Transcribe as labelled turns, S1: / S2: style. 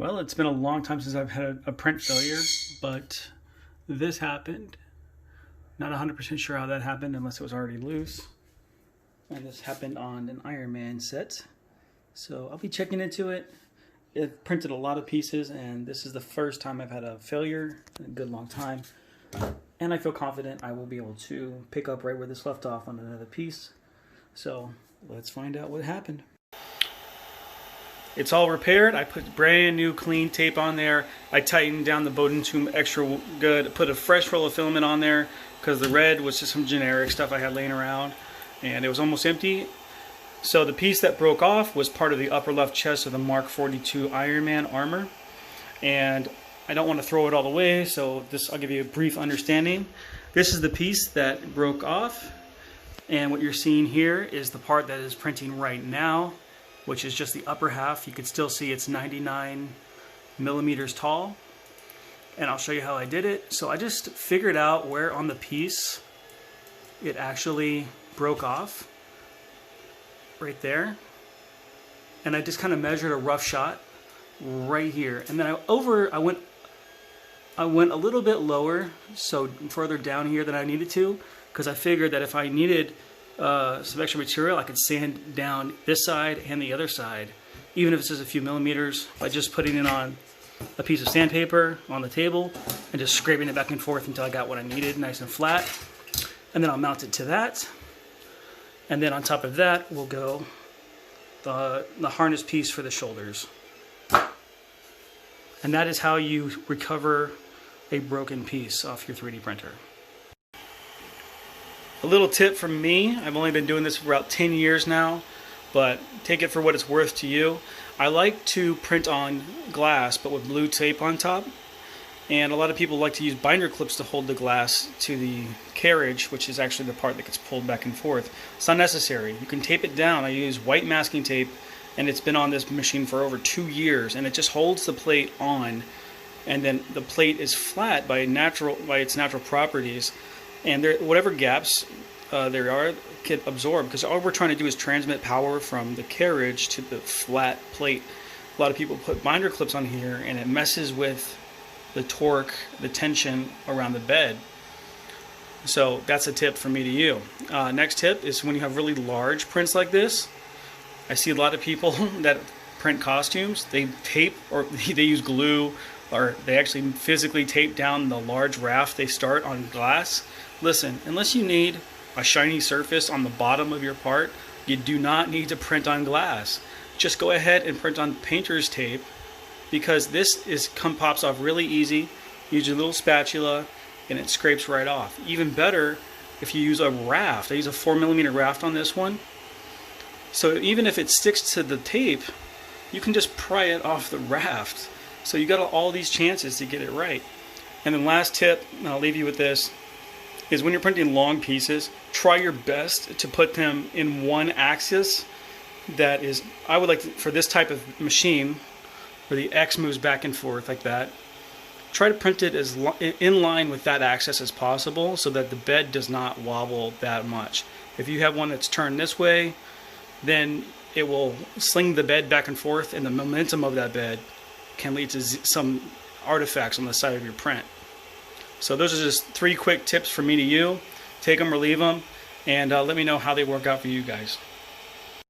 S1: Well, it's been a long time since I've had a print failure, but this happened. Not 100% sure how that happened unless it was already loose. And this happened on an Iron Man set. So I'll be checking into it. I've printed a lot of pieces, and this is the first time I've had a failure in a good long time. And I feel confident I will be able to pick up right where this left off on another piece. So let's find out what happened. It's all repaired. I put brand new clean tape on there. I tightened down the bowden tube extra good. Put a fresh roll of filament on there because the red was just some generic stuff I had laying around, and it was almost empty. So the piece that broke off was part of the upper left chest of the MK42 Iron Man armor, and I don't want to throw it all away, so I'll give you a brief understanding. This is the piece that broke off, and what you're seeing here is the part that is printing right now, which is just the upper half. You can still see it's 99 millimeters tall, and I'll show you how I did it. So I just figured out where on the piece it actually broke off, right there, and I just kind of measured a rough shot right here, and then I went a little bit lower, so further down here than I needed to, because I figured that if I needed some extra material, I could sand down this side and the other side, even if it's just a few millimeters, by just putting it on a piece of sandpaper on the table and just scraping it back and forth until I got what I needed, nice and flat. And then I'll mount it to that. And then on top of that will go the harness piece for the shoulders. And that is how you recover a broken piece off your 3D printer. A little tip from me, I've only been doing this for about 10 years now, but take it for what it's worth to you. I like to print on glass, but with blue tape on top. And a lot of people like to use binder clips to hold the glass to the carriage, which is actually the part that gets pulled back and forth. It's not necessary. You can tape it down. I use white masking tape, and it's been on this machine for over 2 years, and it just holds the plate on, and then the plate is flat by its natural properties. And whatever gaps there are can absorb, because all we're trying to do is transmit power from the carriage to the flat plate. A lot of people put binder clips on here, and it messes with the torque, the tension around the bed. So that's a tip from me to you. Next tip is when you have really large prints like this. I see a lot of people that print costumes, they tape, or they use glue, or they actually physically tape down the large raft they start on glass. Listen, unless you need a shiny surface on the bottom of your part, you do not need to print on glass. Just go ahead and print on painter's tape, because this pops off really easy. Use your little spatula and it scrapes right off. Even better if you use a raft. I use a 4mm raft on this one. So even if it sticks to the tape, you can just pry it off the raft. So you got all these chances to get it right. And then last tip, and I'll leave you with this, is when you're printing long pieces, try your best to put them in one axis. That is, I would like to, for this type of machine, where the X moves back and forth like that, try to print it as in line with that axis as possible, so that the bed does not wobble that much. If you have one that's turned this way, then it will sling the bed back and forth, and the momentum of that bed can lead to some artifacts on the side of your print. So those are just 3 quick tips from me to you. Take them or leave them, and let me know how they work out for you guys.